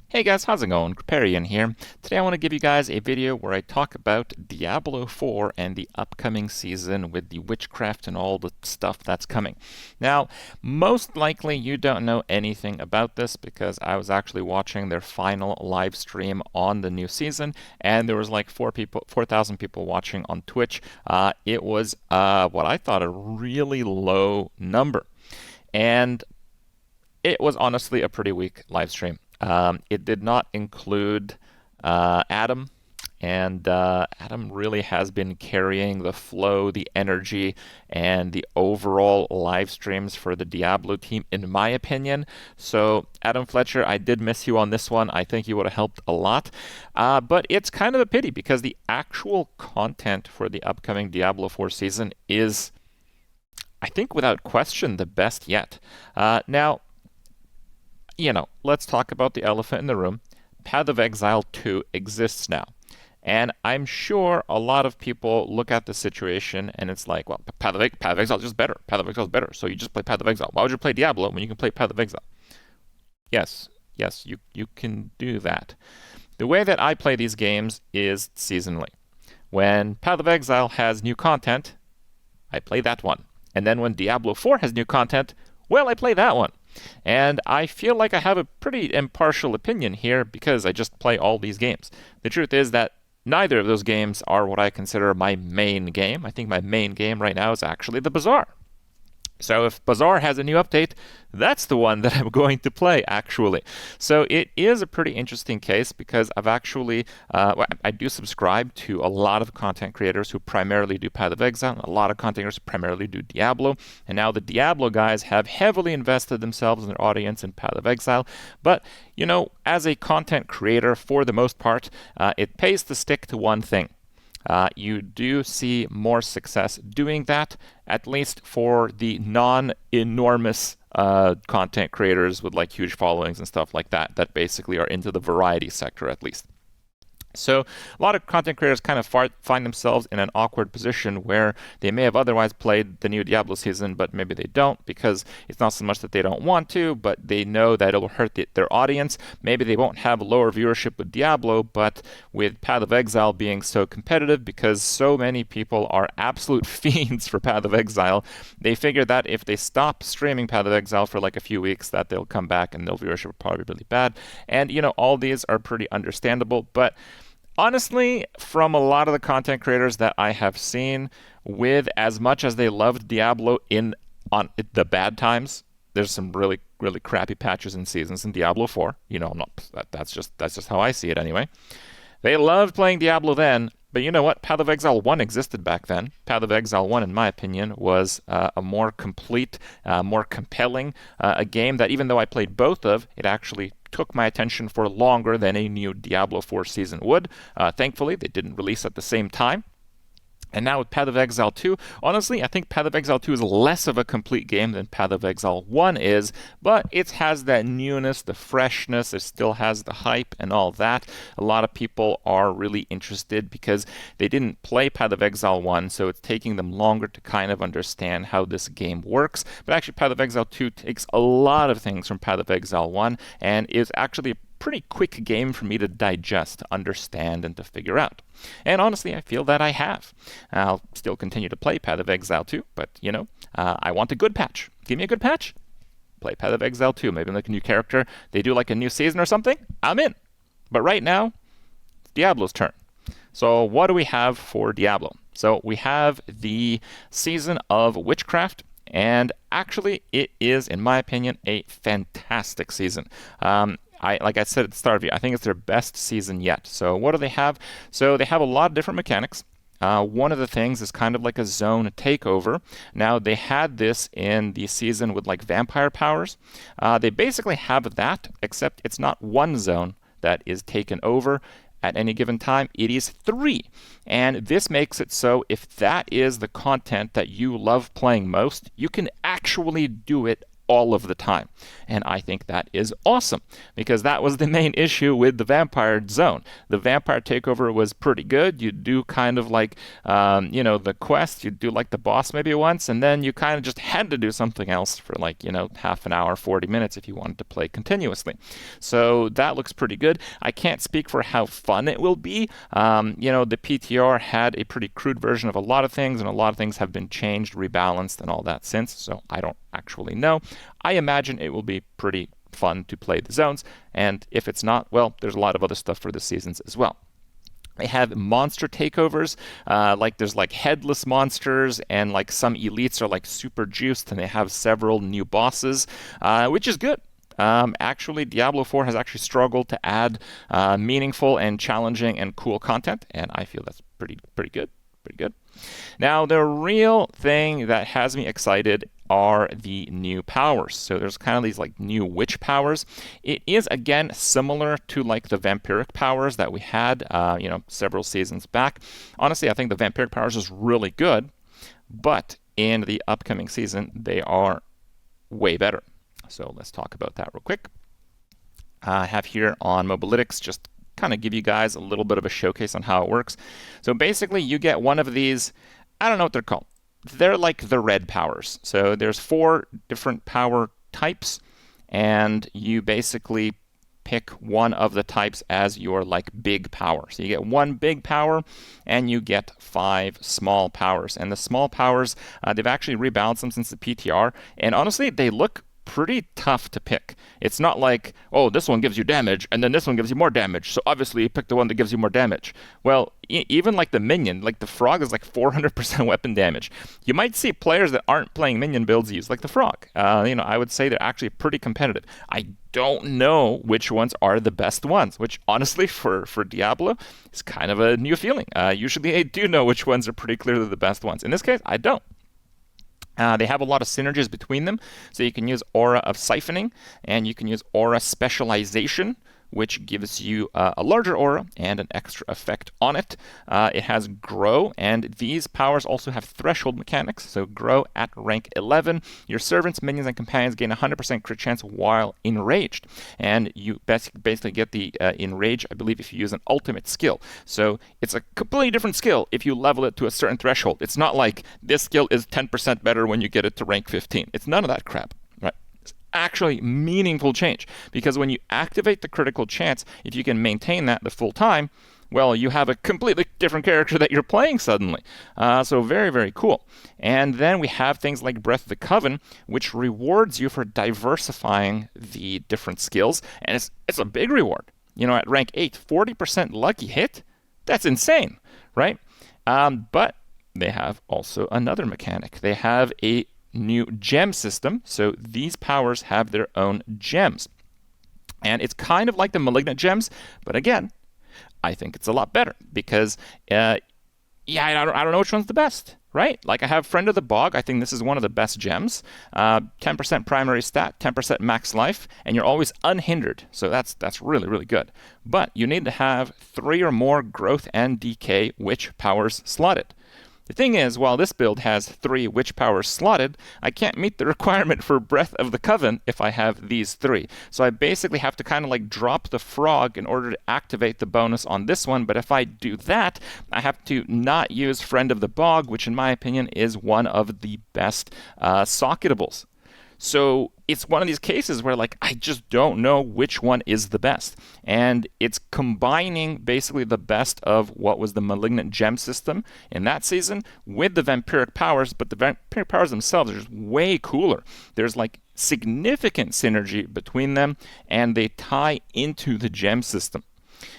Hey guys, how's it going? Kripparrian here. Today I want to give you guys a video where I talk about Diablo 4 and the upcoming season with the Witchcraft and all the stuff that's coming. Now, most likely you don't know anything about this because I was actually watching their final live stream on the new season, and there was like 4,000 people watching on Twitch. It was what I thought a really low number, and it was honestly a pretty weak live stream. It did not include Adam, and Adam really has been carrying the flow, the energy, and the overall live streams for the Diablo team, in my opinion. So, Adam Fletcher, I did miss you on this one. I think you would have helped a lot. But it's kind of a pity because the actual content for the upcoming Diablo 4 season is, I think, without question, the best yet. Now, let's talk about the elephant in the room. Path of Exile 2 exists now. And I'm sure a lot of people look at the situation and it's like, well, Path of Exile is just better. Path of Exile is better. So you just play Path of Exile. Why would you play Diablo when you can play Path of Exile? Yes, yes, you can do that. The way that I play these games is seasonally. When Path of Exile has new content, I play that one. And then when Diablo 4 has new content, well, I play that one. And I feel like I have a pretty impartial opinion here because I just play all these games. The truth is that neither of those games are what I consider my main game. I think my main game right now is actually the Bazaar. So if Bazaar has a new update, that's the one that I'm going to play, actually. So it is a pretty interesting case because I've actually, I do subscribe to a lot of content creators who primarily do Path of Exile, and a lot of content creators who primarily do Diablo. And now the Diablo guys have heavily invested themselves and their audience in Path of Exile. But, as a content creator, for the most part, it pays to stick to one thing. You do see more success doing that, at least for the non-enormous content creators with like huge followings and stuff like that, that basically are into the variety sector at least. So a lot of content creators kind of find themselves in an awkward position where they may have otherwise played the new Diablo season, but maybe they don't because it's not so much that they don't want to, but they know that it'll hurt their audience. Maybe they won't have lower viewership with Diablo, but with Path of Exile being so competitive because so many people are absolute fiends for Path of Exile, they figure that if they stop streaming Path of Exile for like a few weeks, that they'll come back and their viewership will probably be really bad. And, all these are pretty understandable, but honestly, from a lot of the content creators that I have seen, with as much as they loved Diablo on the bad times, there's some really, really crappy patches and seasons in Diablo 4. I'm not that's just how I see it anyway. They loved playing Diablo then, but you know what? Path of Exile 1 existed back then. Path of Exile 1, in my opinion, was a more complete, more compelling, a game that even though I played both of, it actually took my attention for longer than a new Diablo 4 season would. Thankfully, they didn't release at the same time. And now with Path of Exile 2, honestly, I think Path of Exile 2 is less of a complete game than Path of Exile 1 is, but it has that newness, the freshness, it still has the hype and all that. A lot of people are really interested because they didn't play Path of Exile 1, so it's taking them longer to kind of understand how this game works. But actually, Path of Exile 2 takes a lot of things from Path of Exile 1 and is actually a pretty quick game for me to digest, to understand, and to figure out. And honestly, I feel that I have. I'll still continue to play Path of Exile 2, but, I want a good patch. Give me a good patch. Play Path of Exile 2. Maybe like a new character. They do like a new season or something. I'm in. But right now, it's Diablo's turn. So what do we have for Diablo? So we have the season of Witchcraft. And actually, it is, in my opinion, a fantastic season. Like I said at the start of it, I think it's their best season yet. So what do they have? So they have a lot of different mechanics. One of the things is kind of like a zone takeover. Now, they had this in the season with like vampire powers. They basically have that, except it's not one zone that is taken over at any given time. It is 3. And this makes it so if that is the content that you love playing most, you can actually do it all of the time. And I think that is awesome, because that was the main issue with the Vampire Zone. The Vampire Takeover was pretty good. You do kind of like, the quest, you do like the boss maybe once, and then you kind of just had to do something else for like, half an hour, 40 minutes if you wanted to play continuously. So that looks pretty good. I can't speak for how fun it will be. The PTR had a pretty crude version of a lot of things, and a lot of things have been changed, rebalanced, and all that since, so I don't actually know. I imagine it will be pretty fun to play the zones, and if it's not, well, there's a lot of other stuff for the seasons as well. They have monster takeovers, like there's like headless monsters, and like some elites are like super juiced, and they have several new bosses, which is good. Actually, Diablo 4 has actually struggled to add meaningful and challenging and cool content, and I feel that's pretty good. Pretty good. Now, the real thing that has me excited are the new powers. So there's kind of these like new witch powers. It is, again, similar to like the vampiric powers that we had, several seasons back. Honestly, I think the vampiric powers is really good, but in the upcoming season, they are way better. So let's talk about that real quick. I have here on Mobalytics just kind of give you guys a little bit of a showcase on how it works. So basically, you get one of these, I don't know what they're called. They're like the red powers. So there's 4 different power types, and you basically pick one of the types as your like big power. So you get 1 big power, and you get 5 small powers. And the small powers, they've actually rebalanced them since the PTR, and honestly, they look pretty tough to pick. It's not like, oh, this one gives you damage, and then this one gives you more damage, so obviously you pick the one that gives you more damage. Well, even like the minion, like the frog is like 400% weapon damage. You might see players that aren't playing minion builds use like the frog. I would say they're actually pretty competitive. I don't know which ones are the best ones, which honestly for Diablo is kind of a new feeling. Usually I do know which ones are pretty clearly the best ones. In this case, I don't. They have a lot of synergies between them, so you can use Aura of Siphoning, and you can use Aura Specialization, which gives you a larger aura and an extra effect on it. It has Grow, and these powers also have threshold mechanics. So Grow at rank 11, your servants, minions, and companions gain 100% crit chance while enraged. And you basically get the enrage, I believe, if you use an ultimate skill. So it's a completely different skill if you level it to a certain threshold. It's not like this skill is 10% better when you get it to rank 15. It's none of that crap. Actually meaningful change, because when you activate the critical chance, if you can maintain that the full time, well, you have a completely different character that you're playing suddenly. So very, very cool. And then we have things like Breath of the Coven, which rewards you for diversifying the different skills, and it's a big reward. At rank 8, 40% lucky hit, that's insane, right? But they have also another mechanic. They have a new gem system, so these powers have their own gems. And it's kind of like the malignant gems, but again, I think it's a lot better, because, I don't know which one's the best, right? Like I have Friend of the Bog, I think this is one of the best gems. 10% primary stat, 10% max life, and you're always unhindered, so that's really, really good. But you need to have 3 or more growth and decay witch powers slotted. The thing is, while this build has 3 witch powers slotted, I can't meet the requirement for Breath of the Coven if I have these 3. So I basically have to kind of like drop the frog in order to activate the bonus on this one, but if I do that, I have to not use Friend of the Bog, which in my opinion is one of the best socketables. So it's one of these cases where like I just don't know which one is the best. And it's combining basically the best of what was the Malignant Gem system in that season with the vampiric powers, but the vampiric powers themselves are just way cooler. There's like significant synergy between them, and they tie into the gem system.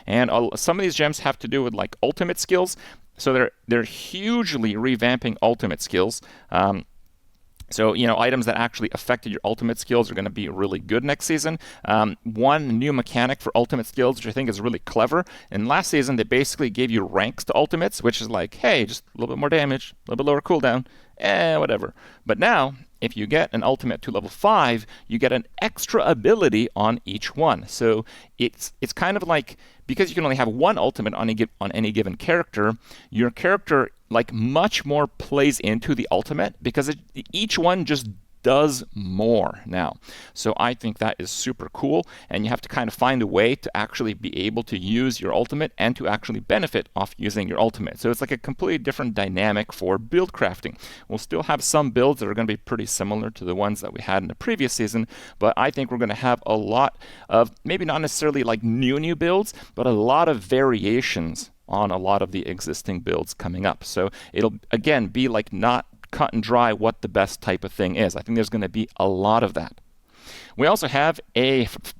And some of these gems have to do with like ultimate skills. So they're hugely revamping ultimate skills. So, items that actually affected your ultimate skills are going to be really good next season. One new mechanic for ultimate skills, which I think is really clever. In last season, they basically gave you ranks to ultimates, which is like, hey, just a little bit more damage, a little bit lower cooldown, whatever. But now, if you get an ultimate to level 5, you get an extra ability on each one. So it's kind of like, because you can only have one ultimate on any given character, your character like much more plays into the ultimate, because each one just does more now. So I think that is super cool, and you have to kind of find a way to actually be able to use your ultimate and to actually benefit off using your ultimate. So it's like a completely different dynamic for build crafting. We'll still have some builds that are going to be pretty similar to the ones that we had in the previous season, but I think we're going to have a lot of, maybe not necessarily like new builds, but a lot of variations on a lot of the existing builds coming up. So it'll, again, be like not cut and dry what the best type of thing is. I think there's going to be a lot of that. We also have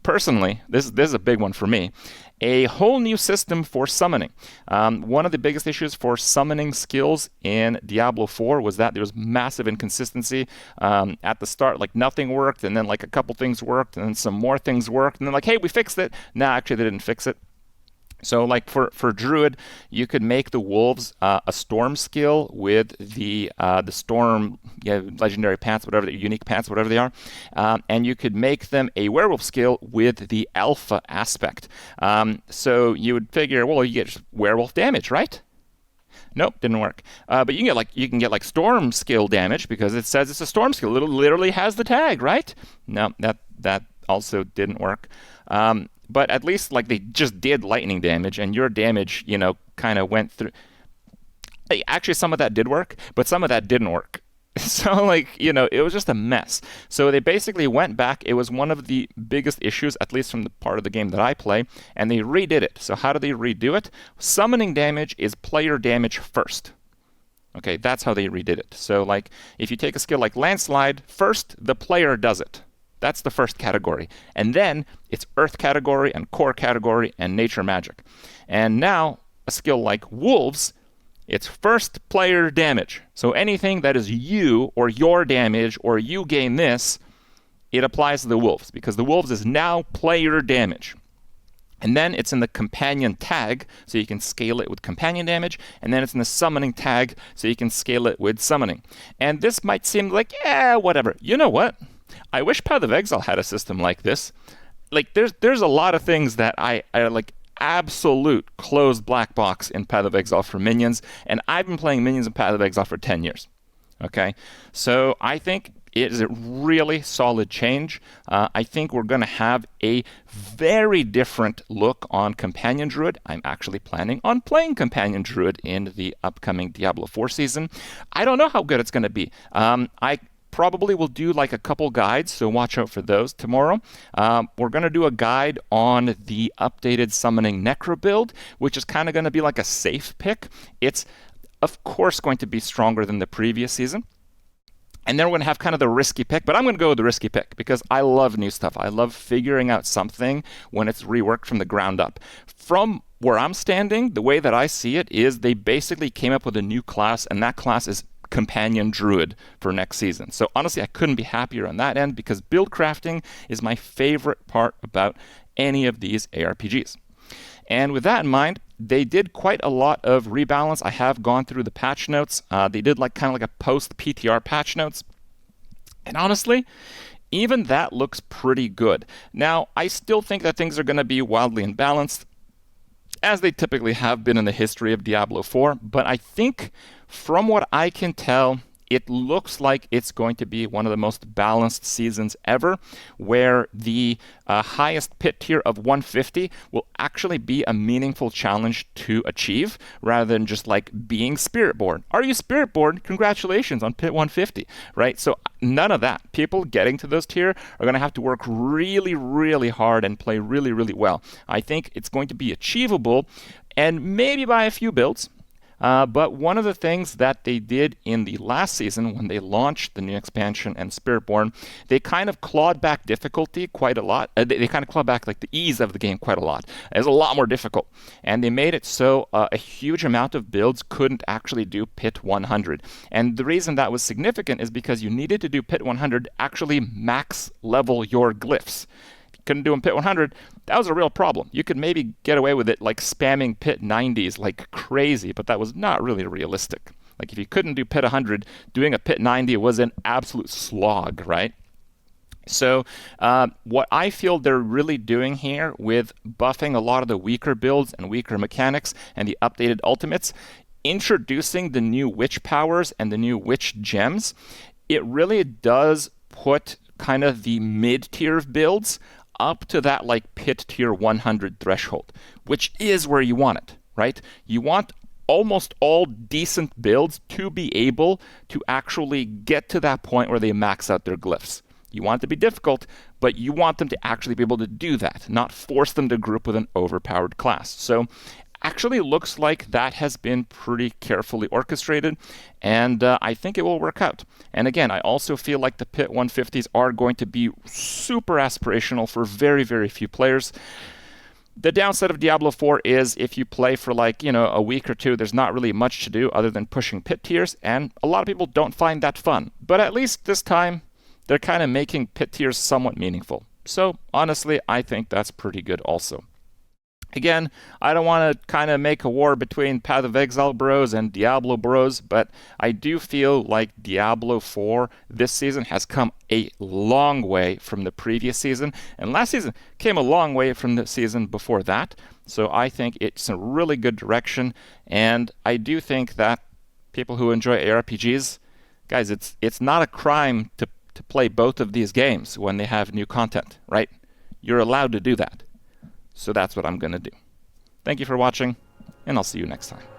personally, this is a big one for me, a whole new system for summoning. One of the biggest issues for summoning skills in Diablo 4 was that there was massive inconsistency. At the start, like nothing worked, and then like a couple things worked, and then some more things worked, and then like, hey, we fixed it. No, actually, they didn't fix it. So like for Druid, you could make the wolves a storm skill with the storm legendary pants, whatever the unique pants, whatever they are, and you could make them a werewolf skill with the alpha aspect. So you would figure, well, you get werewolf damage, right? Nope, didn't work. But you can get like storm skill damage because it says it's a storm skill. It literally has the tag, right? No, that also didn't work. But at least like they just did lightning damage, and your damage, kind of went through. Actually, some of that did work, but some of that didn't work. So it was just a mess. So they basically went back. It was one of the biggest issues, at least from the part of the game that I play, and they redid it. So how do they redo it? Summoning damage is player damage first. Okay, that's how they redid it. So like if you take a skill like Landslide, first the player does it. That's the first category. And then it's Earth category and Core category and Nature Magic. And now a skill like Wolves, it's first player damage. So anything that is you or your damage or you gain this, it applies to the Wolves because the Wolves is now player damage. And then it's in the companion tag, so you can scale it with companion damage. And then it's in the summoning tag, so you can scale it with summoning. And this might seem like, whatever. You know what? I wish Path of Exile had a system like this. Like there's a lot of things that I like absolute closed black box in Path of Exile for minions, and I've been playing minions in Path of Exile for 10 years. Okay? So I think it is a really solid change. I think we're going to have a very different look on Companion Druid. I'm actually planning on playing Companion Druid in the upcoming Diablo 4 season. I don't know how good it's going to be. I probably will do like a couple guides, so watch out for those tomorrow. We're going to do a guide on the updated Summoning Necro build, which is kind of going to be like a safe pick. It's, of course, going to be stronger than the previous season. And then we're going to have kind of the risky pick, but I'm going to go with the risky pick because I love new stuff. I love figuring out something when it's reworked from the ground up. From where I'm standing, the way that I see it is they basically came up with a new class, and that class is Companion Druid for next season. So honestly, I couldn't be happier on that end because build crafting is my favorite part about any of these ARPGs. And with that in mind, they did quite a lot of rebalance. I have gone through the patch notes. They did like kind of like a post-PTR patch notes. And honestly, even that looks pretty good. Now, I still think that things are going to be wildly imbalanced, as they typically have been in the history of Diablo 4. But I think from what I can tell, it looks like it's going to be one of the most balanced seasons ever, where the highest pit tier of 150 will actually be a meaningful challenge to achieve, rather than just like being Spiritborn. Are you Spiritborn? Congratulations on pit 150, right? So none of that. People getting to those tier are going to have to work really, really hard and play really, really well. I think it's going to be achievable, and maybe by a few builds. But one of the things that they did in the last season when they launched the new expansion and Spiritborn, they kind of clawed back difficulty quite a lot. They kind of clawed back like the ease of the game quite a lot. It was a lot more difficult. And they made it so a huge amount of builds couldn't actually do pit 100. And the reason that was significant is because you needed to do pit 100 actually max level your glyphs. Couldn't do them pit 100, that was a real problem. You could maybe get away with it like spamming pit 90s like crazy, but that was not really realistic. Like if you couldn't do pit 100, doing a pit 90 was an absolute slog, right? So what I feel they're really doing here with buffing a lot of the weaker builds and weaker mechanics and the updated ultimates, introducing the new witch powers and the new witch gems, it really does put kind of the mid-tier of builds up to that like pit tier 100 threshold, which is where you want it, right? You want almost all decent builds to be able to actually get to that point where they max out their glyphs. You want it to be difficult, but you want them to actually be able to do that, not force them to group with an overpowered class. So actually looks like that has been pretty carefully orchestrated, and I think it will work out. And again, I also feel like the Pit 150s are going to be super aspirational for very, very few players. The downside of Diablo 4 is if you play for like, a week or two, there's not really much to do other than pushing pit tiers, and a lot of people don't find that fun. But at least this time, they're kind of making pit tiers somewhat meaningful. So honestly, I think that's pretty good also. Again, I don't want to kind of make a war between Path of Exile bros and Diablo bros, but I do feel like Diablo 4 this season has come a long way from the previous season, and last season came a long way from the season before that. So I think it's a really good direction, and I do think that people who enjoy ARPGs, guys, it's not a crime to play both of these games when they have new content, right? You're allowed to do that. So that's what I'm going to do. Thank you for watching, and I'll see you next time.